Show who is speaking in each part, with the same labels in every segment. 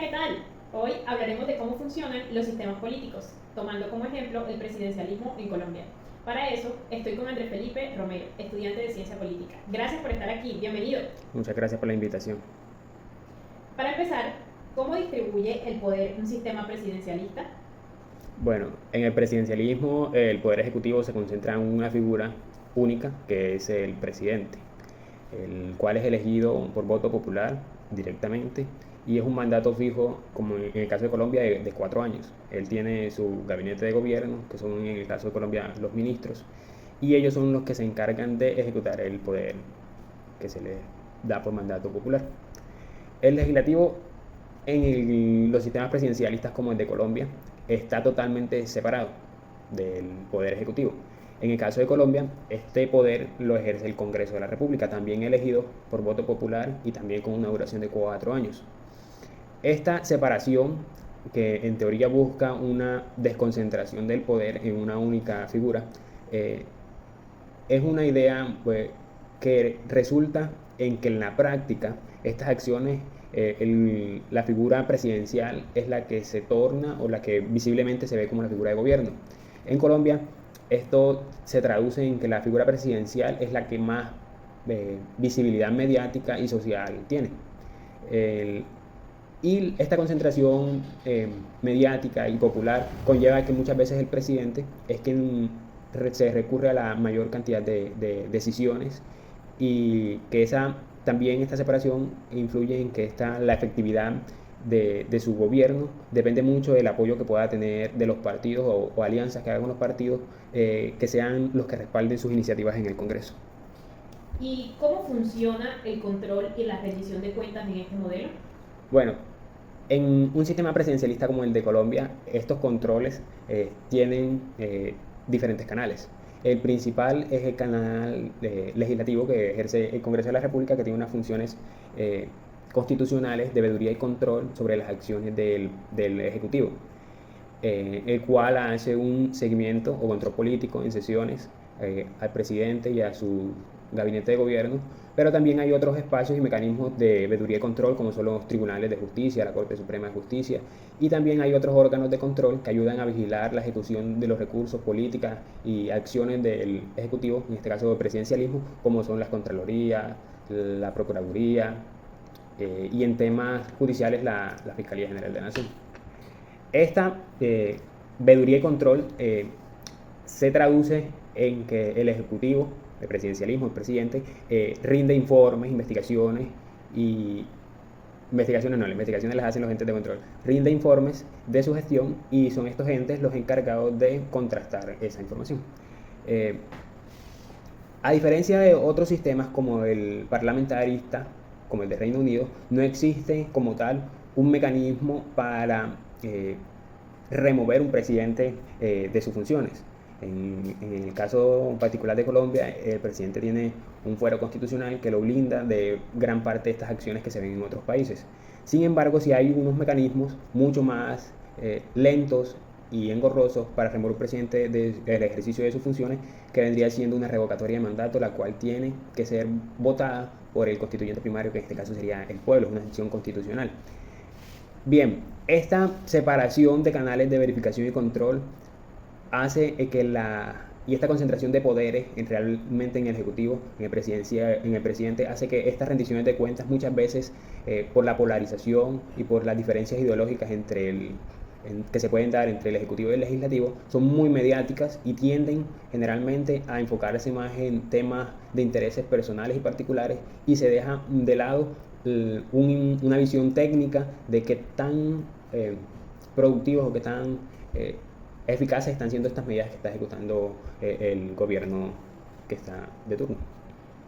Speaker 1: tal? Hoy hablaremos de cómo funcionan los sistemas políticos, tomando como ejemplo el presidencialismo en Colombia. Para eso estoy con Andrés Felipe Romero, estudiante de Ciencia Política. Gracias por estar aquí, bienvenido.
Speaker 2: Muchas gracias por la invitación.
Speaker 1: Para empezar, ¿cómo distribuye el poder un sistema presidencialista?
Speaker 2: Bueno, en el presidencialismo el poder ejecutivo se concentra en una figura única que es el presidente, el cual es elegido por voto popular directamente y es un mandato fijo, como en el caso de Colombia, de 4 años. Él tiene su gabinete de gobierno, que son en el caso de Colombia los ministros, y ellos son los que se encargan de ejecutar el poder que se les da por mandato popular. El legislativo los sistemas presidencialistas como el de Colombia está totalmente separado del poder ejecutivo. En el caso de Colombia, este poder lo ejerce el Congreso de la República, también elegido por voto popular y también con una duración de 4 años. Esta separación, que en teoría busca una desconcentración del poder en una única figura, es una idea pues, que resulta en que en la práctica estas acciones, la figura presidencial es la que se torna o la que visiblemente se ve como la figura de gobierno. En Colombia esto se traduce en que la figura presidencial es la que más visibilidad mediática y social tiene. Y esta concentración mediática y popular conlleva que muchas veces el presidente es quien se recurre a la mayor cantidad de decisiones y que también esta separación influye en que la efectividad de su gobierno depende mucho del apoyo que pueda tener de los partidos o alianzas que hagan con los partidos, que sean los que respalden sus iniciativas en el Congreso.
Speaker 1: ¿Y cómo funciona el control y la rendición de cuentas en este modelo?
Speaker 2: Bueno, en un sistema presidencialista como el de Colombia, estos controles tienen diferentes canales. El principal es el canal legislativo que ejerce el Congreso de la República, que tiene unas funciones constitucionales de veeduría y control sobre las acciones del Ejecutivo, el cual hace un seguimiento o control político en sesiones al presidente y a su gabinete de gobierno, pero también hay otros espacios y mecanismos de veeduría y control, como son los tribunales de justicia, la Corte Suprema de Justicia, y también hay otros órganos de control que ayudan a vigilar la ejecución de los recursos, políticas y acciones del Ejecutivo, en este caso del presidencialismo, como son las Contralorías, la Procuraduría, y en temas judiciales la Fiscalía General de la Nación. Esta veeduría y control se traduce en que el Ejecutivo, el presidencialismo, el presidente, rinde informes, investigaciones las investigaciones las hacen los entes de control, rinde informes de su gestión y son estos entes los encargados de contrastar esa información. A diferencia de otros sistemas como el parlamentarista, como el de Reino Unido, no existe como tal un mecanismo para remover un presidente de sus funciones. En el caso particular de Colombia, el presidente tiene un fuero constitucional que lo blinda de gran parte de estas acciones que se ven en otros países. Sin embargo, sí hay unos mecanismos mucho más lentos y engorrosos para remover un presidente del ejercicio de sus funciones, que vendría siendo una revocatoria de mandato, la cual tiene que ser votada por el constituyente primario, que en este caso sería el pueblo, es una decisión constitucional. Bien, esta separación de canales de verificación y control hace que esta concentración de poderes realmente en el Ejecutivo, en el presidente, hace que estas rendiciones de cuentas muchas veces, por la polarización y por las diferencias ideológicas que se pueden dar entre el Ejecutivo y el Legislativo, son muy mediáticas y tienden generalmente a enfocarse más en temas de intereses personales y particulares, y se deja de lado una visión técnica de qué tan productivos o qué tan eficaces están siendo estas medidas que está ejecutando el gobierno que está de turno.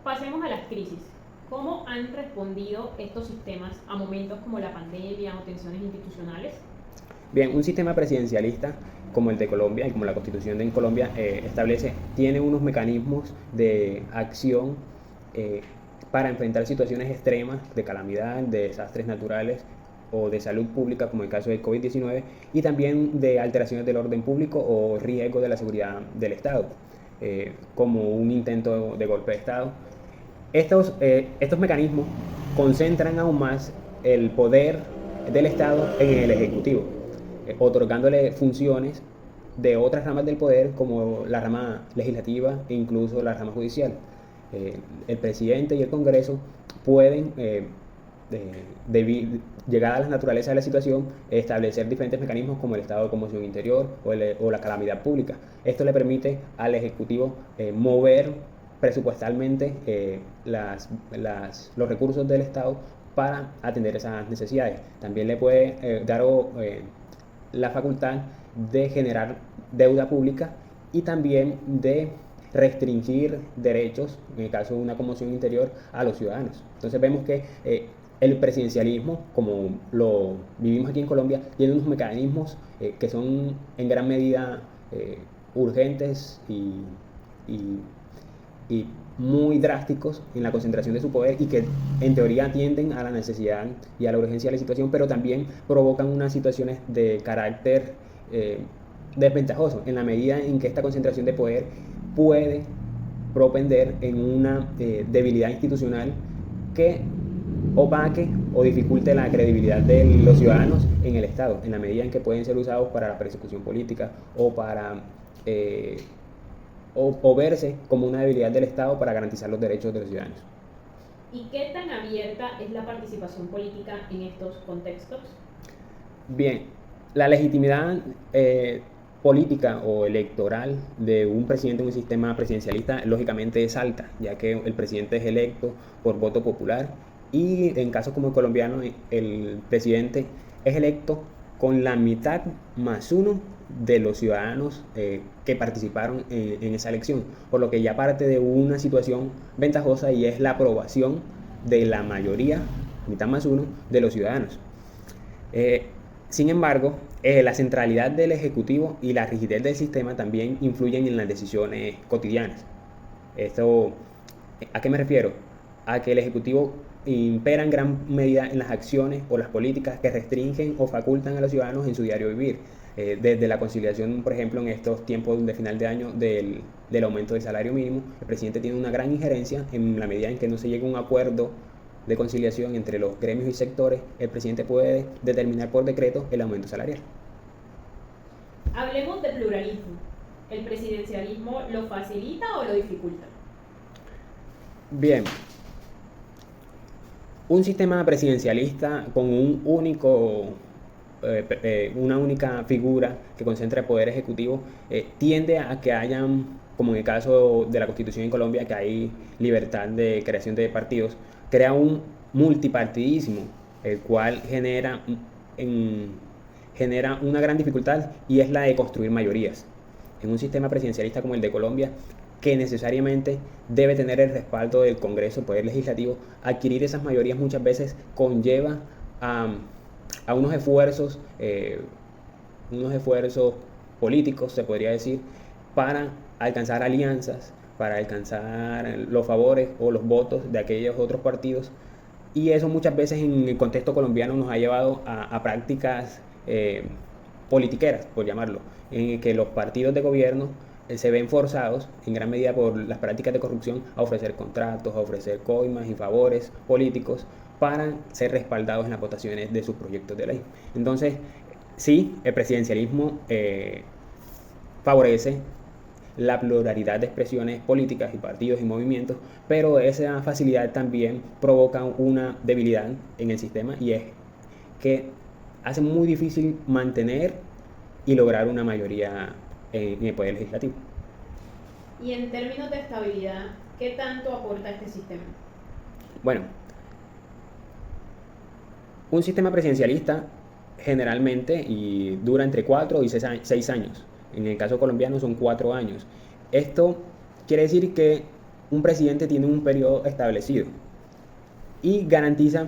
Speaker 1: Pasemos a las crisis. ¿Cómo han respondido estos sistemas a momentos como la pandemia o tensiones institucionales?
Speaker 2: Bien, un sistema presidencialista como el de Colombia y como la Constitución de Colombia tiene unos mecanismos de acción para enfrentar situaciones extremas de calamidad, de desastres naturales o de salud pública, como el caso del COVID-19, y también de alteraciones del orden público o riesgo de la seguridad del Estado, como un intento de golpe de Estado. Estos mecanismos concentran aún más el poder del Estado en el Ejecutivo, otorgándole funciones de otras ramas del poder como la rama legislativa e incluso la rama judicial. El presidente y el Congreso pueden, llegada a la naturaleza de la situación, establecer diferentes mecanismos como el estado de conmoción interior o la calamidad pública. Esto le permite al Ejecutivo mover presupuestalmente los recursos del Estado para atender esas necesidades. También le puede dar la facultad de generar deuda pública y también de restringir derechos, en el caso de una conmoción interior, a los ciudadanos. Entonces vemos que el presidencialismo, como lo vivimos aquí en Colombia, tiene unos mecanismos que son en gran medida urgentes y muy drásticos en la concentración de su poder y que en teoría atienden a la necesidad y a la urgencia de la situación, pero también provocan unas situaciones de carácter desventajoso en la medida en que esta concentración de poder puede propender en una debilidad institucional que opaque o dificulte la credibilidad de los ciudadanos en el Estado, en la medida en que pueden ser usados para la persecución política o para o verse como una debilidad del Estado para garantizar los derechos de los ciudadanos.
Speaker 1: ¿Y qué tan abierta es la participación política en estos contextos?
Speaker 2: Bien, la legitimidad política o electoral de un presidente en un sistema presidencialista lógicamente es alta, ya que el presidente es electo por voto popular y en casos como el colombiano el presidente es electo con la mitad más uno de los ciudadanos que participaron en esa elección, por lo que ya parte de una situación ventajosa y es la aprobación de la mayoría, mitad más uno, de los ciudadanos. Sin embargo, la centralidad del Ejecutivo y la rigidez del sistema también influyen en las decisiones cotidianas. Esto, ¿a qué me refiero? A que el Ejecutivo impera en gran medida en las acciones o las políticas que restringen o facultan a los ciudadanos en su diario vivir. Desde la conciliación, por ejemplo, en estos tiempos de final de año del aumento del salario mínimo, el presidente tiene una gran injerencia en la medida en que no se llegue a un acuerdo de conciliación entre los gremios y sectores, el presidente puede determinar por decreto el aumento salarial.
Speaker 1: Hablemos de pluralismo. ¿El presidencialismo lo facilita o lo dificulta?
Speaker 2: Bien, un sistema presidencialista con una única figura que concentra el poder ejecutivo tiende a que hayan, como en el caso de la Constitución en Colombia, que hay libertad de creación de partidos, crea un multipartidismo, el cual genera una gran dificultad y es la de construir mayorías. En un sistema presidencialista como el de Colombia, que necesariamente debe tener el respaldo del Congreso, el Poder Legislativo, adquirir esas mayorías muchas veces conlleva a unos esfuerzos políticos, se podría decir, para alcanzar alianzas, para alcanzar los favores o los votos de aquellos otros partidos. Y eso muchas veces en el contexto colombiano nos ha llevado a prácticas politiqueras, por llamarlo, en que los partidos de gobierno se ven forzados en gran medida por las prácticas de corrupción a ofrecer contratos, a ofrecer coimas y favores políticos para ser respaldados en las votaciones de sus proyectos de ley. Entonces, sí, el presidencialismo favorece la pluralidad de expresiones políticas y partidos y movimientos, pero esa facilidad también provoca una debilidad en el sistema y es que hace muy difícil mantener y lograr una mayoría en el Poder Legislativo.
Speaker 1: Y en términos de estabilidad, ¿qué tanto aporta este sistema?
Speaker 2: Bueno, un sistema presidencialista generalmente y dura entre 4 y 6 años. En el caso colombiano son 4 años. Esto quiere decir que un presidente tiene un periodo establecido y garantiza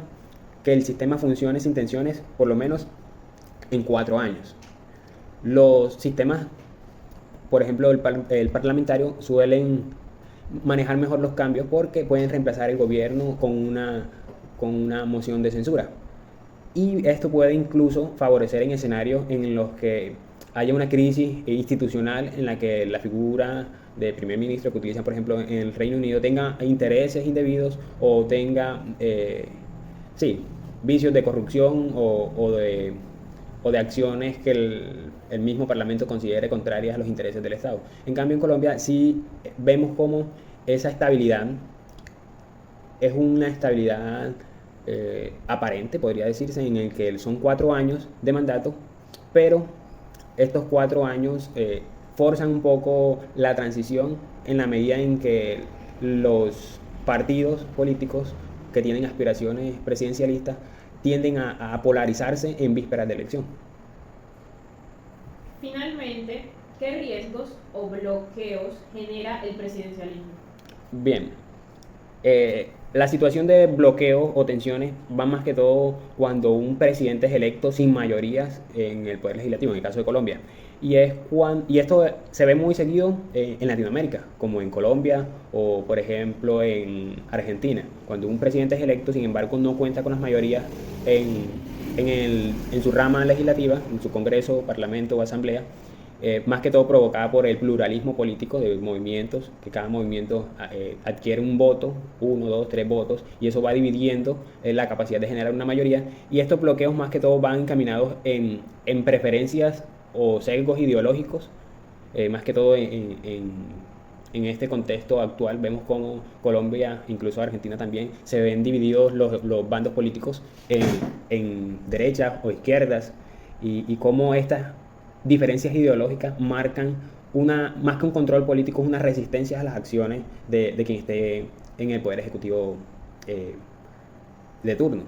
Speaker 2: que el sistema funcione sin tensiones por lo menos en 4 años. Los sistemas, por ejemplo, el parlamentario, suelen manejar mejor los cambios porque pueden reemplazar el gobierno con una moción de censura. Y esto puede incluso favorecer en escenarios en los que haya una crisis institucional en la que la figura de primer ministro que utilizan, por ejemplo, en el Reino Unido tenga intereses indebidos o tenga, vicios de corrupción o de acciones que el mismo Parlamento considere contrarias a los intereses del Estado. En cambio, en Colombia sí vemos como esa estabilidad es una estabilidad aparente, podría decirse, en el que son 4 años de mandato, pero estos 4 años forzan un poco la transición en la medida en que los partidos políticos que tienen aspiraciones presidencialistas tienden a polarizarse en vísperas de elección.
Speaker 1: Finalmente, ¿qué riesgos o bloqueos genera el presidencialismo?
Speaker 2: Bien, la situación de bloqueo o tensiones va más que todo cuando un presidente es electo sin mayorías en el Poder Legislativo, en el caso de Colombia. Y esto se ve muy seguido en Latinoamérica, como en Colombia o, por ejemplo, en Argentina. Cuando un presidente es electo, sin embargo, no cuenta con las mayorías en su rama legislativa, en su Congreso, Parlamento o Asamblea, más que todo provocada por el pluralismo político de movimientos, que cada movimiento adquiere un voto, 1, 2, 3 votos, y eso va dividiendo la capacidad de generar una mayoría, y estos bloqueos más que todo van encaminados en preferencias o sesgos ideológicos, más que todo en este contexto actual vemos como Colombia, incluso Argentina también, se ven divididos los bandos políticos en derechas o izquierdas, y cómo estas diferencias ideológicas marcan más que un control político, una resistencia a las acciones de quien esté en el Poder Ejecutivo de turno.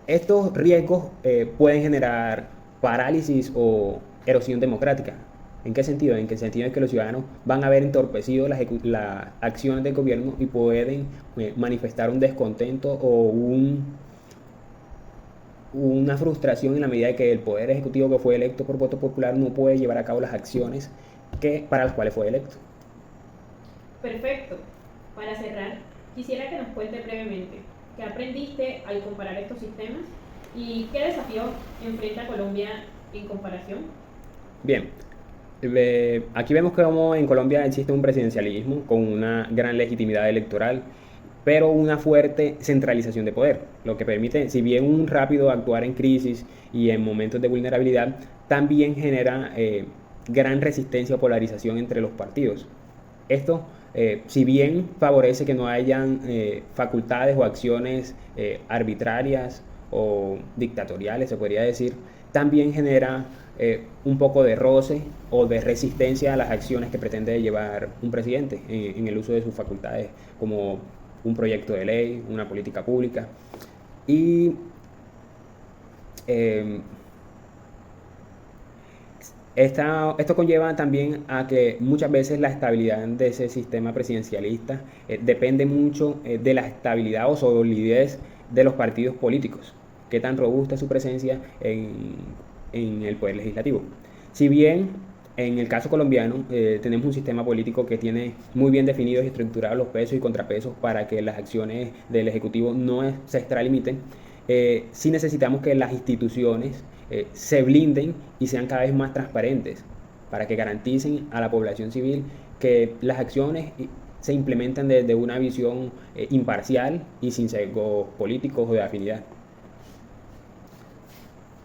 Speaker 2: Estos riesgos pueden generar parálisis o erosión democrática. ¿En qué sentido? En el sentido de que los ciudadanos van a ver entorpecido las acciones del gobierno y pueden manifestar un descontento o una frustración en la medida de que el Poder Ejecutivo que fue electo por voto popular no puede llevar a cabo las acciones para las cuales fue electo.
Speaker 1: Perfecto. Para cerrar, quisiera que nos cuente brevemente qué aprendiste al comparar estos sistemas y qué desafíos enfrenta Colombia en comparación.
Speaker 2: Bien, aquí vemos que como en Colombia existe un presidencialismo con una gran legitimidad electoral, pero una fuerte centralización de poder, lo que permite, si bien un rápido actuar en crisis y en momentos de vulnerabilidad, también genera gran resistencia o polarización entre los partidos. Esto, si bien favorece que no hayan facultades o acciones arbitrarias o dictatoriales, se podría decir, también genera un poco de roce o de resistencia a las acciones que pretende llevar un presidente en el uso de sus facultades, como un proyecto de ley, una política pública. Y esto conlleva también a que muchas veces la estabilidad de ese sistema presidencialista depende mucho de la estabilidad o solidez de los partidos políticos, qué tan robusta es su presencia en el Poder Legislativo. Si bien en el caso colombiano tenemos un sistema político que tiene muy bien definidos y estructurados los pesos y contrapesos para que las acciones del Ejecutivo no se extralimiten, sí necesitamos que las instituciones se blinden y sean cada vez más transparentes para que garanticen a la población civil que las acciones se implementan desde una visión imparcial y sin sesgos políticos o de afinidad.